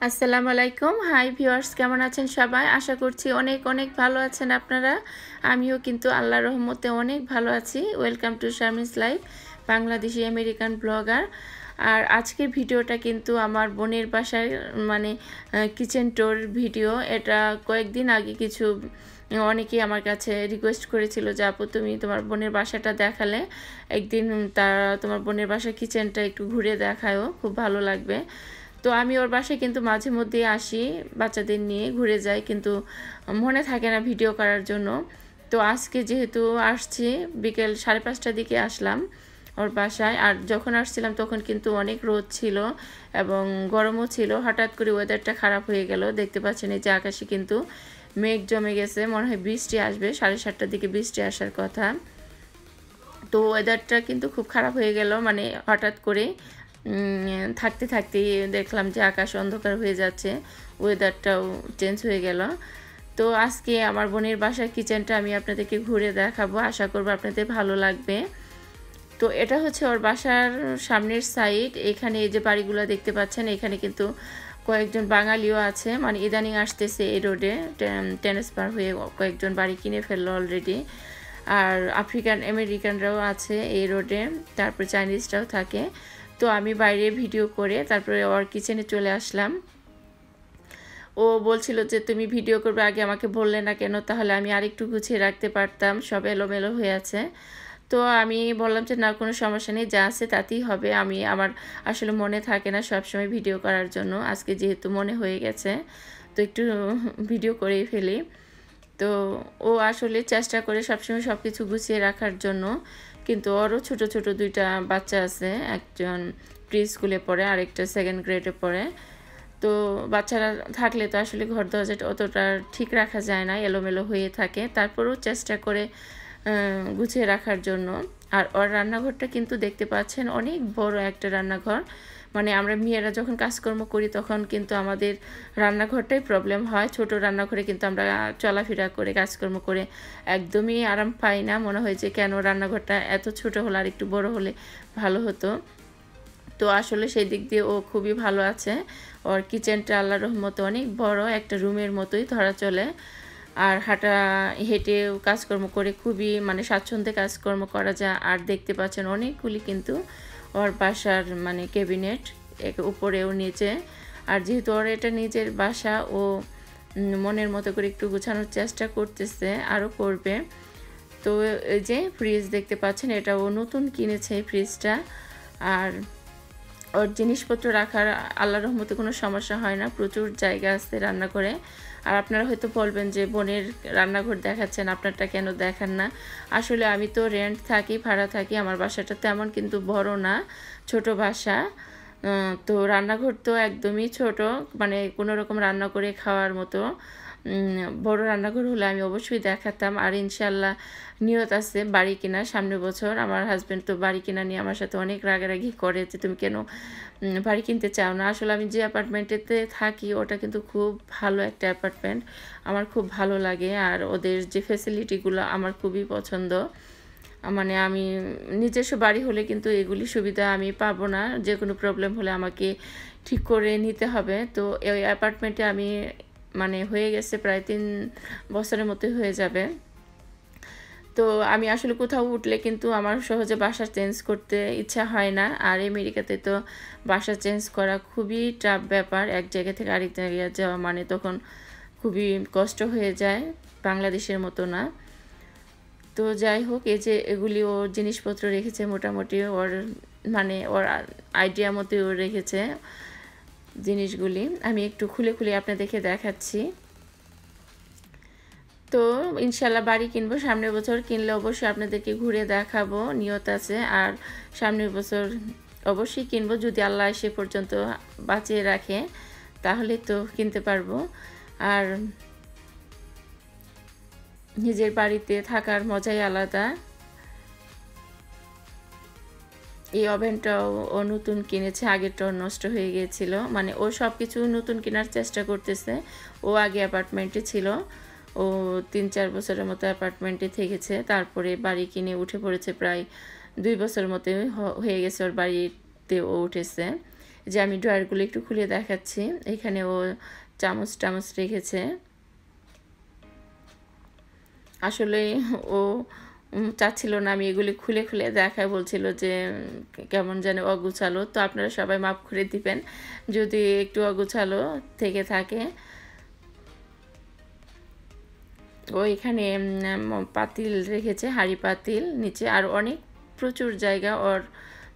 আসসালামু আলাইকুম। Hi viewers, কেমন আছেন সবাই? আশা করছি অনেক অনেক ভালো আছেন আপনারা। আমিও কিন্তু আল্লাহর রহমতে অনেক ভালো আছি। Welcome to Sharmin's life, Bangladeshi American blogger. আর আজকের ভিডিওটা কিন্তু আমার বোনের বাসায় মানে কিচেন ট্যুর ভিডিও। এটা কয়েকদিন আগে কিছু অনেকেই আমার কাছে রিকোয়েস্ট করেছিল যে আপু তুমি তোমার বোনের বাসাটা দেখালে একদিন তারা তোমার বোনের বাসার কিচেনটা একটু ঘুরে দেখায়ও, খুব ভালো লাগবে। তো আমি ওর বাসায় কিন্তু মাঝে মধ্যেই আসি, বাচ্চাদের নিয়ে ঘুরে যাই, কিন্তু মনে থাকে না ভিডিও করার জন্য। তো আজকে যেহেতু আসছি, বিকেল 5:30টার দিকে আসলাম ওর বাসায়। আর যখন আসছিলাম তখন কিন্তু অনেক রোদ ছিল এবং গরমও ছিল। হঠাৎ করে ওয়েদারটা খারাপ হয়ে গেল। দেখতে পাচ্ছেন এই যে আকাশে কিন্তু মেঘ জমে গেছে, মনে হয় বৃষ্টি আসবে। 7:30টার দিকে বৃষ্টি আসার কথা। তো ওয়েদারটা কিন্তু খুব খারাপ হয়ে গেল, মানে হঠাৎ করে থাকতে থাকতেই দেখলাম যে আকাশ অন্ধকার হয়ে যাচ্ছে, ওয়েদারটাও চেঞ্জ হয়ে গেল। তো আজকে আমার বোনের বাসার কিচেনটা আমি আপনাদেরকে ঘুরে দেখাবো, আশা করবো আপনাদের ভালো লাগবে। তো এটা হচ্ছে ওর বাসার সামনের সাইড। এখানে এই যে বাড়িগুলো দেখতে পাচ্ছেন, এখানে কিন্তু কয়েকজন বাঙালিও আছে, মানে ইদানিং আসতেছে এই রোডে, ট্রান্সফার হয়ে কয়েকজন বাড়ি কিনে ফেললো অলরেডি। আর আফ্রিকান আমেরিকানরাও আছে এই রোডে, তারপর চাইনিজরাও থাকে। তো আমি বাইরে ভিডিও করে তারপরে ওর কিচেনে চলে আসলাম। ও বলছিল যে তুমি ভিডিও করবে, আগে আমাকে বললে না কেন, তাহলে আমি আরেকটু গুছিয়ে রাখতে পারতাম, সব এলোমেলো হয়ে আছে। তো আমি বললাম যে না, কোনো সমস্যা নেই, যা আছে তাতেই হবে। আমার আসলে মনে থাকে না সবসময় ভিডিও করার জন্য, আজকে যেহেতু মনে হয়ে গেছে তো একটু ভিডিও করেই ফেলি। তো ও আসলে চেষ্টা করে সবসময় সব কিছু গুছিয়ে রাখার জন্য, কিন্তু ওরও ছোট ছোট দুইটা বাচ্চা আছে, একজন প্রি স্কুলে পড়ে, আরেকটা সেকেন্ড গ্রেডে পড়ে। তো বাচ্চারা থাকলে তো আসলে ঘর দরজাটা অতটা ঠিক রাখা যায় না, এলোমেলো হয়ে থাকে। তারপরেও চেষ্টা করে গুছিয়ে রাখার জন্য। আর ওর রান্নাঘরটা কিন্তু দেখতে পাচ্ছেন অনেক বড় একটা রান্নাঘর। মানে আমরা মেয়েরা যখন কাজকর্ম করি তখন কিন্তু আমাদের রান্নাঘরটাই প্রবলেম হয়। ছোট রান্নাঘরে কিন্তু আমরা চলাফেরা করে কাজকর্ম করে একদমই আরাম পাই না, মনে হয় যে কেন রান্নাঘরটা এত ছোট হলো, আর একটু বড় হলে ভালো হতো। তো আসলে সেই দিক দিয়ে ও খুবই ভালো আছে। ওর কিচেনটা আল্লাহর রহমতে অনেক বড়, একটা রুমের মতোই ধরা চলে। আর হাঁটা হেঁটেও কাজকর্ম করে খুবই মানে স্বাচ্ছন্দ্যে কাজকর্ম করা যায়। আর দেখতে পাচ্ছেন অনেকগুলি কিন্তু ওর বাসার মানে ক্যাবিনেট, উপরেও নিচে। আর যেহেতু ওর এটা নিজের বাসা, ও মনের মতো করে একটু গোছানোর চেষ্টা করতেছে, আরও করবে। তো এই যে ফ্রিজ দেখতে পাচ্ছেন, এটা ও নতুন কিনেছে এই ফ্রিজটা। আর ওর জিনিসপত্র রাখার আল্লাহর রহমতে কোনো সমস্যা হয় না, প্রচুর জায়গা আছে রান্নাঘরে। আর আপনারা হয়তো বলবেন যে বোনের রান্নাঘর দেখাচ্ছেন, আপনারটা কেন দেখান না? আসলে আমি তো রেন্ট থাকি, ভাড়া থাকি, আমার বাসাটা তেমন কিন্তু বড় না, ছোট বাসা। তো রান্নাঘর তো একদমই ছোট, মানে কোনো রকম রান্না করে খাওয়ার মতো। বড় রান্নাঘর হলে আমি অবশ্যই দেখাতাম। আর ইনশাল্লাহ নিয়ত আছে বাড়ি কেনার সামনের বছর। আমার হাজব্যান্ড তো বাড়ি কেনা নিয়ে আমার সাথে অনেক রাগারাগি করে যে তুমি কেন বাড়ি কিনতে চাও না। আসলে আমি যে অ্যাপার্টমেন্টেতে থাকি ওটা কিন্তু খুব ভালো একটা অ্যাপার্টমেন্ট, আমার খুব ভালো লাগে। আর ওদের যে ফ্যাসিলিটিগুলো আমার খুবই পছন্দ। মানে আমি নিজস্ব বাড়ি হলে কিন্তু এগুলি সুবিধা আমি পাবো না, যে কোনো প্রবলেম হলে আমাকে ঠিক করে নিতে হবে। তো এই অ্যাপার্টমেন্টে আমি মানে হয়ে গেছে প্রায় 3 বছরের মতো হয়ে যাবে। তো আমি আসলে কোথাও উঠলে কিন্তু আমার সহজে বাসা চেঞ্জ করতে ইচ্ছা হয় না। আর আমেরিকাতে তো বাসা চেঞ্জ করা খুবই টাফ ব্যাপার, এক জায়গা থেকে আরেক জায়গায় যাওয়া মানে তখন খুবই কষ্ট হয়ে যায়, বাংলাদেশের মতো না। তো যাই হোক, এই যে এগুলি ওর জিনিসপত্র রেখেছে মোটামুটি ওর মানে ওর আইডিয়া মতোই ও রেখেছে জিনিসগুলি। আমি একটু খুলে খুলে আপনাদেরকে দেখাচ্ছি। তো ইনশাল্লাহ বাড়ি কিনবো সামনের বছর, কিনলে অবশ্যই আপনাদেরকে ঘুরে দেখাবো, নিয়ত আছে। আর সামনের বছর অবশ্যই কিনবো, যদি আল্লাহ সে পর্যন্ত বাঁচিয়ে রাখে, তাহলে তো কিনতে পারবো। আর নিজের বাড়িতে থাকার মজাই আলাদা। এই ওভেনটাও ও নতুন কিনেছে, আগেরটাও নষ্ট হয়ে গিয়েছিল। মানে ও সব কিছু নতুন কেনার চেষ্টা করতেছে। ও আগে অ্যাপার্টমেন্টে ছিল, ও 3-4 বছরের মতো অ্যাপার্টমেন্টে থেকেছে, তারপরে বাড়ি কিনে উঠে পড়েছে। প্রায় 2 বছরের মতো হয়ে গেছে ওর বাড়িতে ও উঠেছে। যে আমি ড্রয়ারগুলো একটু খুলে দেখাচ্ছি। এখানে ও চামচ টামচ রেখেছে। আসলে ও চাচ্ছিল না আমি এগুলি খুলে খুলে দেখায়, বলছিল যে কেমন যেন অগুছালো। তো আপনারা সবাই মাফ করে দিবেন যদি একটু অগুছালো থেকে থাকে। ও এখানে পাতিল রেখেছে, হাঁড়ি পাতিল নিচে, আর অনেক প্রচুর জায়গা ওর,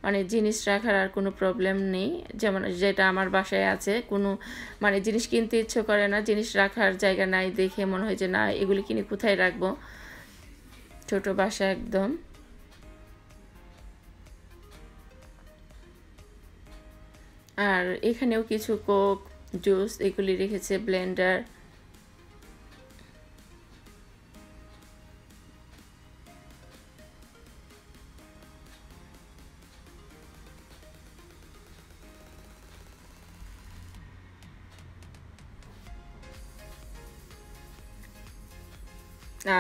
মানে জিনিস রাখার আর কোনো প্রবলেম নেই। যেমন যেটা আমার বাসায় আছে, কোনো মানে জিনিস কিনতে ইচ্ছে করে না, জিনিস রাখার জায়গা নাই দেখে মনে হয় যে না এগুলি কিনে কোথায় রাখবো। ছোট বাসা একদম। আর এখানেও কিছু কোক, জুস এগুলি রেখেছে, ব্লেন্ডার।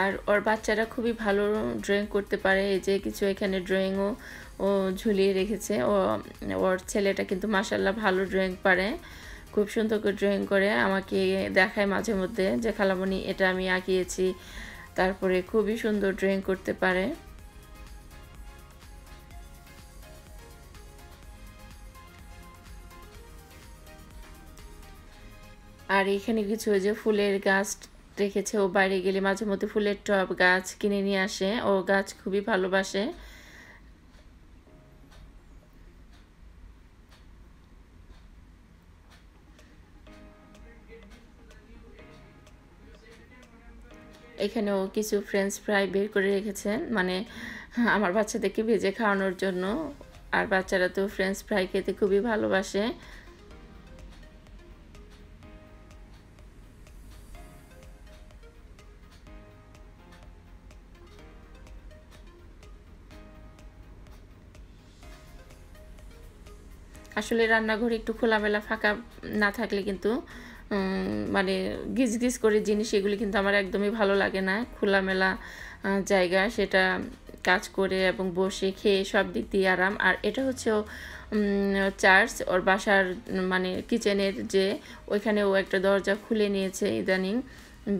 আর ওর বাচ্চারা খুবই ভালো ড্রয়িং করতে পারে। এই যে কিছু এখানে ড্রয়িংও ও ঝুলিয়ে রেখেছে। ওর ছেলেটা কিন্তু মাশাআল্লাহ ভালো ড্রয়িং পারে, খুব সুন্দর করে ড্রয়িং করে। আমাকে দেখায় মাঝে মধ্যে যে খালামণি এটা আমি আঁকিয়েছি, তারপরে খুবই সুন্দর ড্রয়িং করতে পারে। আর এখানে কিছু ওই যে ফুলের গাছ রেখেছে। ও বাইরে গেলে মাঝে মধ্যে ফুলের টব গাছ কিনে নিয়ে আসে, ও গাছ খুবই ভালোবাসে। এখানেও কিছু ফ্রেঞ্চ ফ্রাই বের করে রেখেছেন, মানে আমার বাচ্চাদেরকে ভেজে খাওয়ানোর জন্য। আর বাচ্চারা তো ফ্রেঞ্চ ফ্রাই খেতে খুবই ভালোবাসে। আসলে রান্নাঘরে একটু খোলামেলা ফাঁকা না থাকলে কিন্তু মানে গিজ গিজ করে জিনিস এগুলি কিন্তু আমার একদমই ভালো লাগে না। খোলামেলা জায়গা, সেটা কাজ করে এবং বসে খেয়ে সব দিক দিয়ে আরাম। আর এটা হচ্ছে চার্চ, ওর বাসার মানে কিচেনের যে ওইখানে ও একটা দরজা খুলে নিয়েছে ইদানিং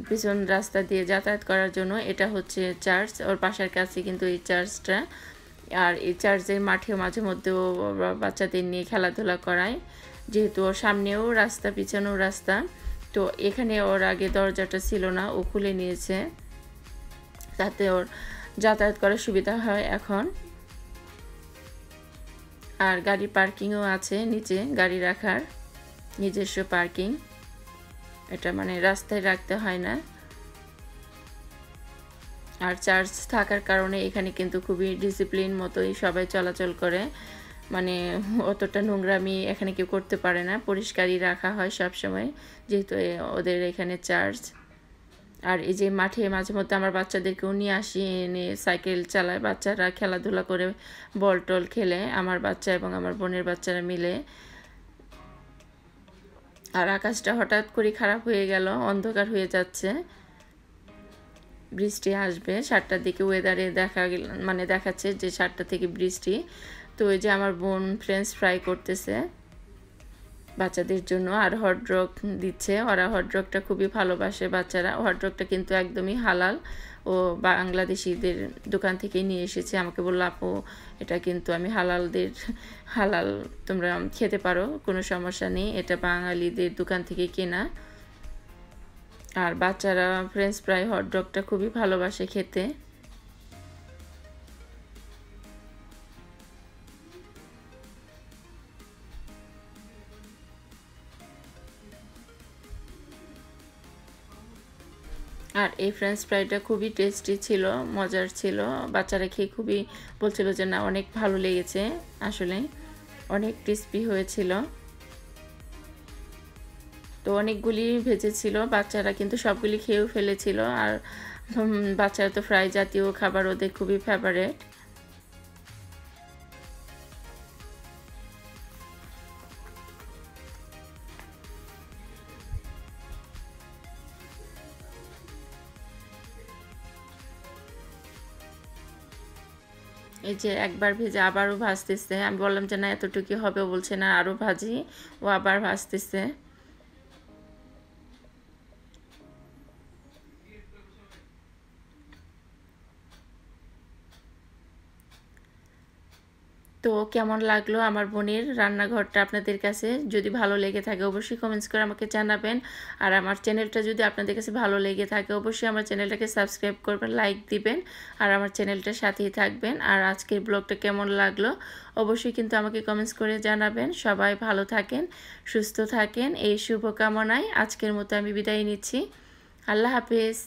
পিছন রাস্তা দিয়ে যাতায়াত করার জন্য। এটা হচ্ছে চার্চ, ওর বাসার কাছে কিন্তু এই চার্চটা। আর এই চার্চের মাঠেও মাঝে মধ্যেও বাচ্চাদের নিয়ে খেলাধুলা করায়, যেহেতু ওর সামনেও রাস্তা পিছনেও রাস্তা। তো এখানে ওর আগে দরজাটা ছিল না, ও খুলে নিয়েছে, তাতে ওর যাতায়াত করার সুবিধা হয় এখন। আর গাড়ি পার্কিংও আছে নিচে, গাড়ি রাখার নিজস্ব পার্কিং, এটা মানে রাস্তায় রাখতে হয় না। আর চার্চ থাকার কারণে এখানে কিন্তু খুবই ডিসিপ্লিন মতোই সবাই চলাচল করে, মানে অতটা নোংরামি এখানে কেউ করতে পারে না, পরিষ্কারই রাখা হয় সব সময়, যেহেতু ওদের এখানে চার্চ। আর এই যে মাঠে মাঝে মধ্যে আমার বাচ্চাদেরকেও নিয়ে আসি, এনে সাইকেল চালায়, বাচ্চারা খেলাধুলা করে, বল টল খেলে, আমার বাচ্চা এবং আমার বোনের বাচ্চারা মিলে। আর আকাশটা হঠাৎ করে খারাপ হয়ে গেল, অন্ধকার হয়ে যাচ্ছে, বৃষ্টি আসবে 7টার দিকে ওয়েদারে মানে দেখাচ্ছে যে 7টা থেকে বৃষ্টি। তো ওই যে আমার বোন ফ্রেঞ্চ ফ্রাই করতেছে বাচ্চাদের জন্য, আর হটডগ দিচ্ছে। ওরা হটডগটা খুবই ভালোবাসে বাচ্চারা। হটডগটা কিন্তু একদমই হালাল, ও বাংলাদেশিদের দোকান থেকে নিয়ে এসেছে। আমাকে বললো আপু এটা কিন্তু আমি হালাল, তোমরা খেতে পারো, কোনো সমস্যা নেই, এটা বাঙালিদের দোকান থেকে কেনা। আর বাচ্চারা ফ্রেঞ্চ ফ্রাই হটডগটা খুবই ভালোবাসে খেতে। আর এই ফ্রেঞ্চ ফ্রাইটা খুবই টেস্টি ছিল, মজার ছিল। বাচ্চারা খেয়ে খুবই বলছিল যে না অনেক ভালো লেগেছে, আসলে অনেক ক্রিস্পি হয়েছিল। তো অনেকগুলি ভেজেছিল, বাচ্চারা কিন্তু সবগুলি খেয়েও ফেলেছিল। আর বাচ্চারা তো ফ্রাই জাতীয় খাবার ওদের খুবই ফেভারেট। এই যে একবার ভেজে আবারও ভাজতেছে। আমি বললাম যে না এতটুকু হবে, ও বলছে না আরও ভাজি, ও আবার ভাজতেছে। তো কেমন লাগলো আমার বোনের রান্নাঘরটা আপনাদের কাছে? যদি ভালো লেগে থাকে অবশ্যই কমেন্টস করে আমাকে জানাবেন। আর আমার চ্যানেলটা যদি আপনাদের কাছে ভালো লেগে থাকে অবশ্যই আমার চ্যানেলটাকে সাবস্ক্রাইব করবেন, লাইক দিবেন আর আমার চ্যানেলটার সাথেই থাকবেন। আর আজকের ব্লগটা কেমন লাগলো অবশ্যই কিন্তু আমাকে কমেন্টস করে জানাবেন। সবাই ভালো থাকেন, সুস্থ থাকেন এই শুভকামনায় আজকের মতো আমি বিদায় নিচ্ছি। আল্লাহ হাফেজ।